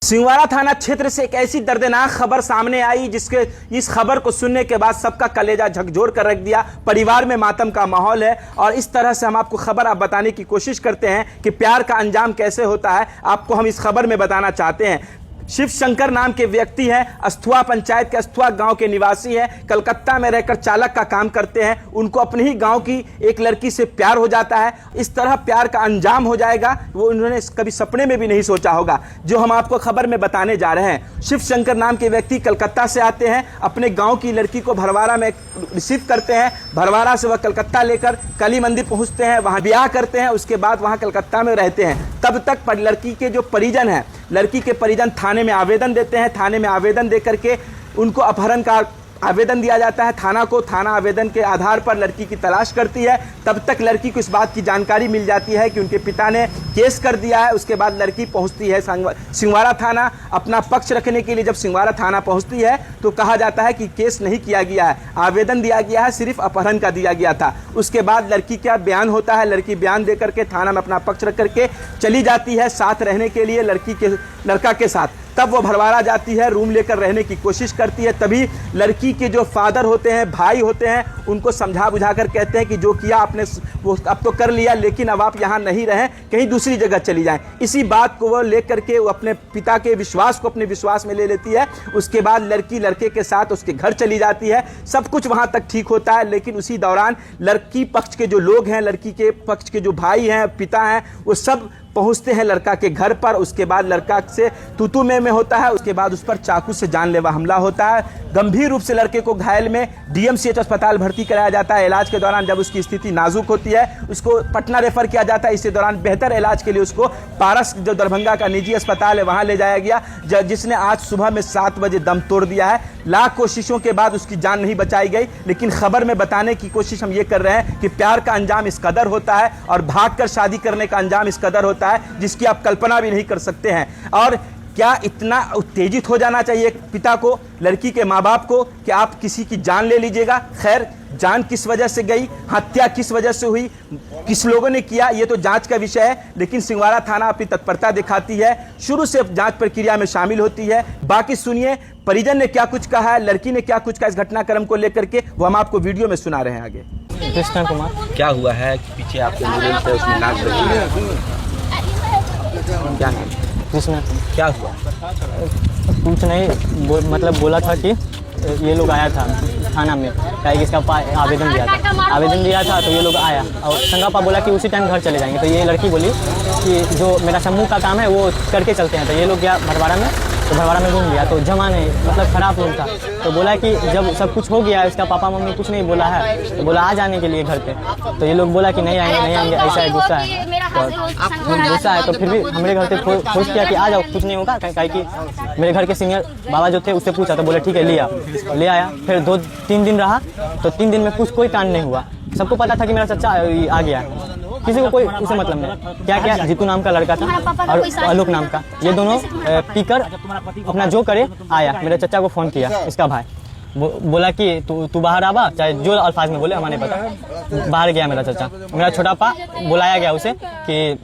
सिंहवाड़ा थाना क्षेत्र से एक ऐसी दर्दनाक खबर सामने आई जिसके इस खबर को सुनने के बाद सबका कलेजा झकझोर कर रख दिया। परिवार में मातम का माहौल है और इस तरह से हम आपको खबर आप बताने की कोशिश करते हैं कि प्यार का अंजाम कैसे होता है, आपको हम इस खबर में बताना चाहते हैं। शिव शंकर नाम के व्यक्ति हैं, अस्थुआ पंचायत के अस्थुआ गांव के निवासी हैं, कलकत्ता में रहकर चालक का काम करते हैं। उनको अपने ही गांव की एक लड़की से प्यार हो जाता है। इस तरह प्यार का अंजाम हो जाएगा वो उन्होंने कभी सपने में भी नहीं सोचा होगा, जो हम आपको खबर में बताने जा रहे हैं। शिव शंकर नाम के व्यक्ति कलकत्ता से आते हैं, अपने गाँव की लड़की को भरवाड़ा में रिसीव करते हैं। भरवाड़ा से वह कलकत्ता लेकर काली मंदिर पहुँचते हैं, वहाँ ब्याह करते हैं, उसके बाद वहाँ कलकत्ता में रहते हैं। तब तक लड़की के जो परिजन हैं, लड़की के परिजन थाने में आवेदन देते हैं। थाने में आवेदन दे करके उनको अपहरण का आवेदन दिया जाता है थाना को। थाना आवेदन के आधार पर लड़की की तलाश करती है। तब तक लड़की को इस बात की जानकारी मिल जाती है कि उनके पिता ने केस कर दिया है। उसके बाद लड़की पहुंचती है सिंहवाड़ा थाना। अपना पक्ष रखने के लिए जब सिंहवाड़ा थाना पहुंचती है तो कहा जाता है कि केस नहीं किया गया है, आवेदन दिया गया है, सिर्फ अपहरण का दिया गया था। उसके बाद लड़की का बयान होता है। लड़की बयान दे करके थाना में अपना पक्ष रख करके चली जाती है साथ रहने के लिए लड़का के साथ। तब वो भरवाड़ा जाती है, रूम लेकर रहने की कोशिश करती है। तभी लड़की के जो फादर होते हैं, भाई होते हैं, उनको समझा बुझा कर कहते हैं कि जो किया आपने वो अब तो कर लिया, लेकिन अब आप यहाँ नहीं रहें, कहीं दूसरी जगह चली जाएं। इसी बात को वो लेकर के वो अपने पिता के विश्वास को अपने विश्वास में ले लेती है। उसके बाद लड़की लड़के के साथ उसके घर चली जाती है। सब कुछ वहाँ तक ठीक होता है, लेकिन उसी दौरान लड़की पक्ष के जो लोग हैं, लड़की के पक्ष के जो भाई हैं, पिता हैं, वो सब पहुंचते हैं लड़का के घर पर। उसके बाद लड़का से तू में होता है। उसके बाद उस पर चाकू से जानलेवा हमला होता है। गंभीर रूप से लड़के को घायल में डीएमसीएच अस्पताल भर्ती कराया जाता है। इलाज के दौरान जब उसकी स्थिति नाजुक होती है, उसको पटना रेफर किया जाता है। इसी दौरान बेहतर इलाज के लिए उसको पारस जो दरभंगा का निजी अस्पताल है वहां ले जाया गया, जिसने आज सुबह में 7 बजे दम तोड़ दिया है। लाख कोशिशों के बाद उसकी जान नहीं बचाई गई, लेकिन खबर में बताने की कोशिश हम ये कर रहे हैं कि प्यार का अंजाम इस कदर होता है और भागकर शादी करने का अंजाम इस कदर होता है जिसकी आप कल्पना भी नहीं कर सकते हैं। और क्या इतना उत्तेजित हो जाना चाहिए पिता को, लड़की के माँ बाप को, कि आप किसी की जान ले लीजिएगा? खैर, जान किस वजह से गई, हत्या किस वजह से हुई, किस लोगों ने किया, ये तो जांच का विषय है। लेकिन सिंहवाड़ा थाना अपनी तत्परता दिखाती है, शुरू से जांच प्रक्रिया में शामिल होती है। बाकी सुनिए परिजन ने क्या कुछ कहा है, लड़की ने क्या कुछ कहा इस घटनाक्रम को लेकर के, वो हम आपको वीडियो में सुना रहे हैं आगे। कृष्णा कुमार। क्या हुआ है कि पीछे आपको एम्बुलेंस है उसमें लाश लगी है? क्या नाम? कृष्णा। क्या हुआ? कुछ नहीं, मतलब बोला था कि ये लोग आया था थाना में, क्या इसका आवेदन दिया था तो ये लोग आया और संगापा बोला कि उसी टाइम घर चले जाएंगे। तो ये लड़की बोली कि जो मेरा समूह का काम है वो करके चलते हैं। तो ये लोग गया भरवाड़ा में, तो भरवाड़ा में घूम लिया तो जमा नहीं, मतलब खराब रूम था। तो बोला कि जब सब कुछ हो गया, इसका पापा मम्मी कुछ नहीं बोला है, तो बोला आ जाने के लिए घर पे। तो ये लोग बोला कि नहीं आएंगे, ऐसा है, गुस्सा है। गुस्सा है तो फिर भी हमारे घर पे फोर्स किया कि आ जाओ, कुछ नहीं होगा। कहीं कि मेरे घर के सीनियर बाबा जो थे उससे पूछा तो बोले ठीक है ले आया। फिर 2-3 दिन रहा तो 3 दिन में कोई कांड नहीं हुआ। सबको पता था कि मेरा चचा आ गया, किसी को कोई उसे मतलब नहीं। क्या जीतू नाम का लड़का था और आलोक नाम का, ये दोनों पीकर अपना जो करे आया। मेरे चचा को फ़ोन किया इसका भाई, बोला कि तू बाहर आवा, चाहे जो अल्फाज में बोले हमें नहीं पता। बाहर गया मेरा चचा। मेरा छोटा पा बुलाया गया उसे कि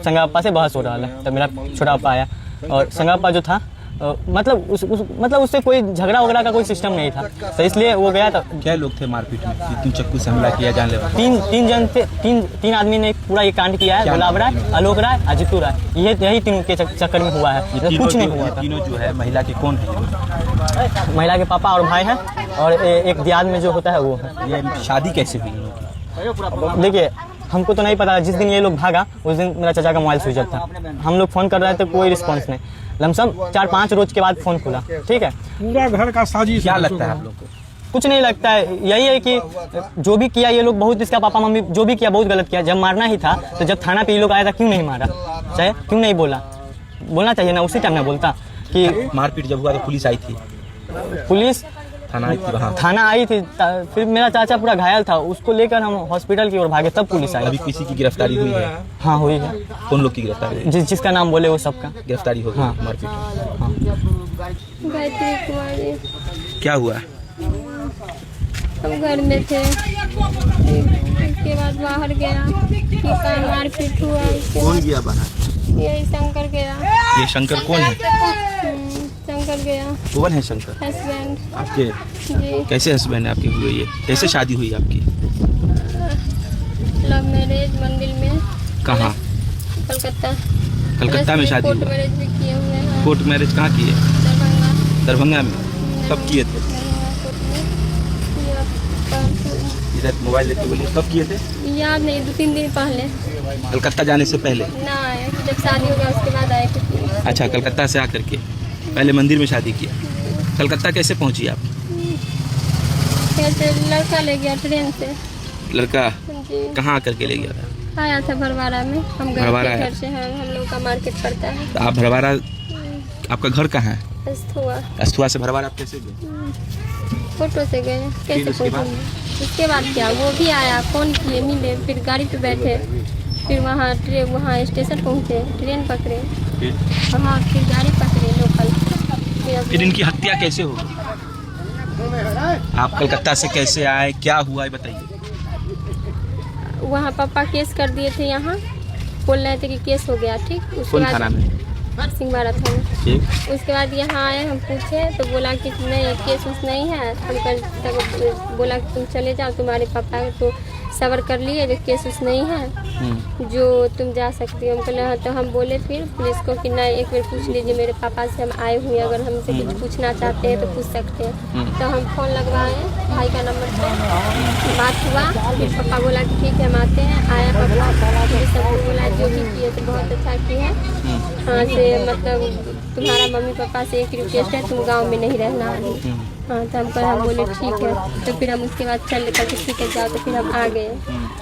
संगापा से बहस हो रहा है। तब मेरा छोटा पा आया और संगापा जो था मतलब उससे कोई झगड़ा वगड़ा का कोई सिस्टम नहीं था, तो इसलिए वो गया। तो क्या लोग थे मारपीट में? 3 चाकू से हमला किया जानलेवा? 3 जन थे। 3 आदमी ने पूरा ये कांड किया है। गुलाब राय, आलोक राय, अजितू राय, यही 3 के चक्कर में हुआ है। कुछ नहीं हुआ था। तीनों जो है महिला के कौन है? महिला के पापा और भाई हैं और एक दियाद में जो होता है वो है। ये शादी कैसे हुई? देखिए हमको तो नहीं पता। जिस दिन ये लोग भागा उस दिन मेरा चाचा का मोबाइल स्विच ऑफ था। हम लोग फ़ोन कर रहे थे, कोई रिस्पॉन्स नहीं। लमसम 4-5 रोज के बाद फ़ोन खुला। ठीक है, पूरा घर का साजिश। क्या लगता है आप लोग को? कुछ नहीं लगता है, यही है कि जो भी किया ये लोग बहुत, इसका पापा मम्मी जो भी किया बहुत गलत किया। जब मारना ही था तो जब थाना पे ये लोग आया था क्यों नहीं मारा, चाहे क्यों नहीं बोलना चाहिए ना, उसी टाइम ना बोलता कि मारपीट जब हुआ तो पुलिस आई थी? पुलिस थाना आई थी। फिर मेरा चाचा पूरा घायल था, उसको लेकर हम हॉस्पिटल की ओर भागे, तब पुलिस आई। अभी किसी की गिरफ्तारी हुई है? हाँ हुई है। कौन लोग की गिरफ्तारी? जिसका नाम बोले वो सबका गिरफ्तारी हो गई। हाँ। मारपीट। हाँ। गायत्री कुमारी। क्या हुआ? हम घर में थे, उसके बाद बाहर गया, मारपीट हुआ। कौन गया बाहर? यही शंकर के ये शंकर कौन है? शंकर गया कौन है शंकर? हस्बैंड आपके जी। कैसे हस्बैंड है आपके हुए? ये कैसे शादी हुई आपकी? लव मैरिज मंदिर में। कहाँ? कलकत्ता। कलकत्ता में शादी कोर्ट हुई? मैरिज भी किए हुए हैं। कोर्ट मैरिज कहाँ किए? दरभंगा। दरभंगा में। कब किए थे? दरभंगा कोर्ट में। या इधर मोबाइल लेके बोलिए, कब किए थे? याद नहीं, 2-3 दिन पहले कलकत्ता जाने से पहले? ना आए, जब शादी हो गया उसके बाद आए थे। अच्छा, कलकत्ता से आकर के पहले मंदिर में शादी किया। कलकत्ता कैसे पहुंची आप? कैसे लड़का ले गया ट्रेन से लड़का जी। कहाँ आकर के ले गया था? आया था भरवाड़ा में। हम गए भरवाड़ा थे आया? घर से। हम लोग का मार्केट पड़ता है। तो आप भरवाड़ा, आपका घर कहाँ है? अस्थुआ। अस्थुआ से भरवाड़ा आप कैसे गए? फोटो से गए। कैसे उसके बाद? पहुँचेंगे? उसके बाद क्या, वो भी आया, फोन किए, मिले, फिर गाड़ी पे बैठे, फिर वहाँ स्टेशन पहुँचे, ट्रेन पकड़े, वहाँ फिर गाड़ी पकड़े लोकल। फिर इनकी हत्या कैसे हो गई? आप कलकत्ता से कैसे आए, क्या हुआ है बताइए। वहाँ पापा केस कर दिए थे, यहाँ बोल रहे थे कि केस हो गया। ठीक, उसके कौन थाना में? सिंहवाड़ा थाना। ठीक। उसके बाद यहाँ आए, हम पूछे तो बोला कि नहीं केस उस नहीं है। हम तब बोला कि तुम चले जाओ, तुम्हारे पापा तो सबर कर लिए, जो केस उस नहीं है, जो तुम जा सकती हो। हम कहले हाँ। तो हम बोले फिर पुलिस को कि नहीं, एक बार पूछ लीजिए, मेरे पापा से हम आए हुए, अगर हमसे कुछ पूछना चाहते हैं तो पूछ सकते हैं। तो हम फ़ोन लगवाए, भाई का नंबर से बात हुआ। फिर पापा बोला कि ठीक है हम आते हैं। आया पापा, फिर सबको बोला जो भी किए तो बहुत अच्छा किए हैं। हाँ से मतलब तुम्हारा मम्मी पापा से एक रिक्वेस्ट है, तुम गांव में नहीं रहना अभी। हाँ तो हम बोले ठीक है। तो फिर हम उसके बाद चल करके ठीक है जाओ। तो फिर हम आ गए,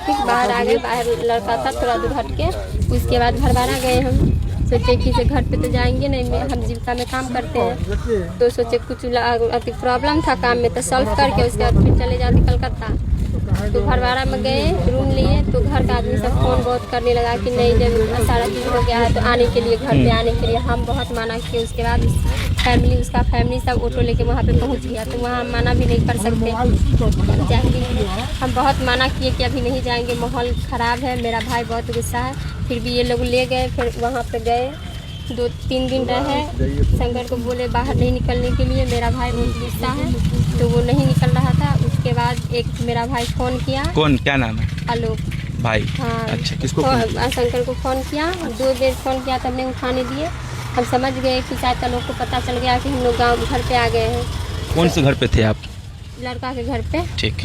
ठीक, बाहर आ गए। बाहर लड़का था थोड़ा दूर हट के। उसके बाद भरवाड़ा गए। हम सोचे कि से घर पे तो जाएंगे नहीं, हम जीविका में काम करते हैं, तो सोचे कुछ अति प्रॉब्लम था काम में, तो सॉल्व करके उसके बाद फिर चले जाते कलकत्ता। तो भरवाड़ा में गए, रूम लिए, तो घर का आदमी सब फ़ोन बहुत करने लगा कि नहीं जब सारा चीज़ हो गया है तो आने के लिए, घर पे आने के लिए। हम बहुत माना किए। उसके बाद उसका फैमिली सब ऑटो लेके वहाँ पे पहुँच गया। तो वहाँ मना भी नहीं कर सकते, जाएंगे। हम बहुत माना किए कि अभी नहीं जाएंगे, माहौल ख़राब है, मेरा भाई बहुत गुस्सा है। फिर भी ये लोग ले गए। फिर वहाँ पे गए, 2-3 दिन रहे। शंकर को बोले बाहर नहीं निकलने के लिए, मेरा भाई बहुत गुस्सा है, तो वो नहीं निकल रहा था। उसके बाद एक मेरा भाई फ़ोन किया। कौन, क्या नाम है? आलोक भाई। हाँ। अच्छा, किसको? शंकर को फ़ोन किया, 2 बेर फ़ोन किया, तब नहीं उठाने दिए। हम समझ गए कि शायद आलोक को पता चल गया कि हम लोग गाँव घर पे आ गए हैं। कौन से घर पे थे आप? लड़का के घर पे। ठीक।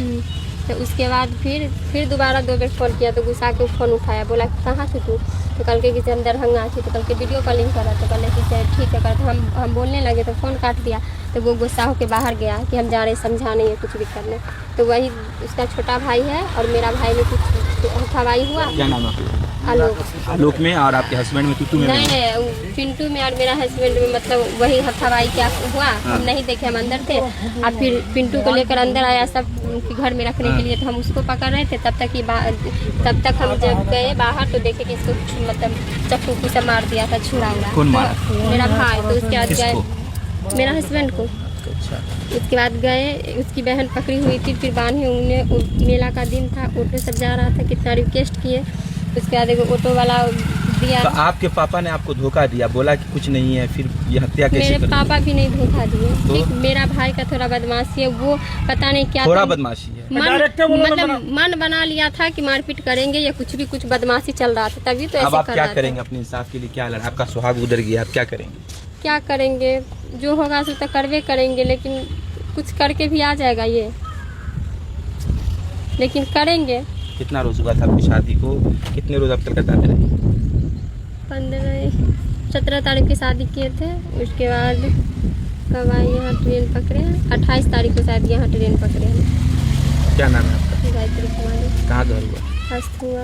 तो उसके बाद फिर दोबारा 2 बेर फ़ोन किया, तो गुस्सा के फ़ोन उठाया। बोला कि कहाँ थे तू? तो कल के कि हम दरभंगा थी। तो कल के वीडियो कॉलिंग करा, तो कल कि ठीक है। करते हम बोलने लगे तो फ़ोन काट दिया। तो वो गुस्सा होकर बाहर गया कि हम जा रहे समझाने या कुछ भी करने। तो वही उसका छोटा भाई है और मेरा भाई में कुछ हथावाई हुआ। क्या नाम है? आलोक। आलोक में और आपके हस्बैंड में टूटू में? नहीं, पिंटू में और मेरा हस्बैंड में, मतलब वही हथावाई क्या हुआ। हम नहीं देखे, हम अंदर थे। और फिर पिंटू को लेकर अंदर आया सब घर में रखने के लिए। तो हम उसको पकड़ रहे थे, तब तक हम जब गए बाहर तो देखे कि इसको मतलब चाकू से मार दिया था, छुरा। कौन मारा? मेरा भाई। तो उसके बाद गए, मेरा हस्बैंड को। अच्छा। उसके बाद गए, उसकी बहन पकड़ी हुई थी, फिर बांधी उन्हें। मेला का दिन था, ऑटो सब जा रहा था, कितना रिक्वेस्ट किए। उसके बाद एक ऑटो वाला दिया। तो आपके पापा ने आपको धोखा दिया, बोला कि कुछ नहीं है, फिर ये हत्या कैसे मेरे कर दी? पापा भी नहीं धोखा दिए। तो? ठीक, मेरा भाई का थोड़ा बदमाशी है, वो पता नहीं क्या थोड़ा था। बदमाशी है। मतलब मन बना लिया था कि मारपीट करेंगे या कुछ बदमाशी चल रहा था, तभी तो अब ऐसे आप कर क्या रहा था। करेंगे अपने इंसाफ के लिए? क्या लड़ा? आपका सुहाग उधर गया, आप क्या करेंगे? क्या करेंगे, जो होगा सो तो करवे करेंगे, लेकिन कुछ करके भी आ जाएगा ये, लेकिन करेंगे। कितना रोज हुआ था आपकी शादी को? कितने रोज आप कलकत्ता में रहे? 17 तारीख की शादी किए थे। उसके बाद कब आए यहाँ ट्रेन पकड़े, 28 तारीख को शायद यहाँ ट्रेन पकड़े। क्या नाम है आपका? गायत्री कुमारी। कहाँ घर हुआ? अस्त हुआ।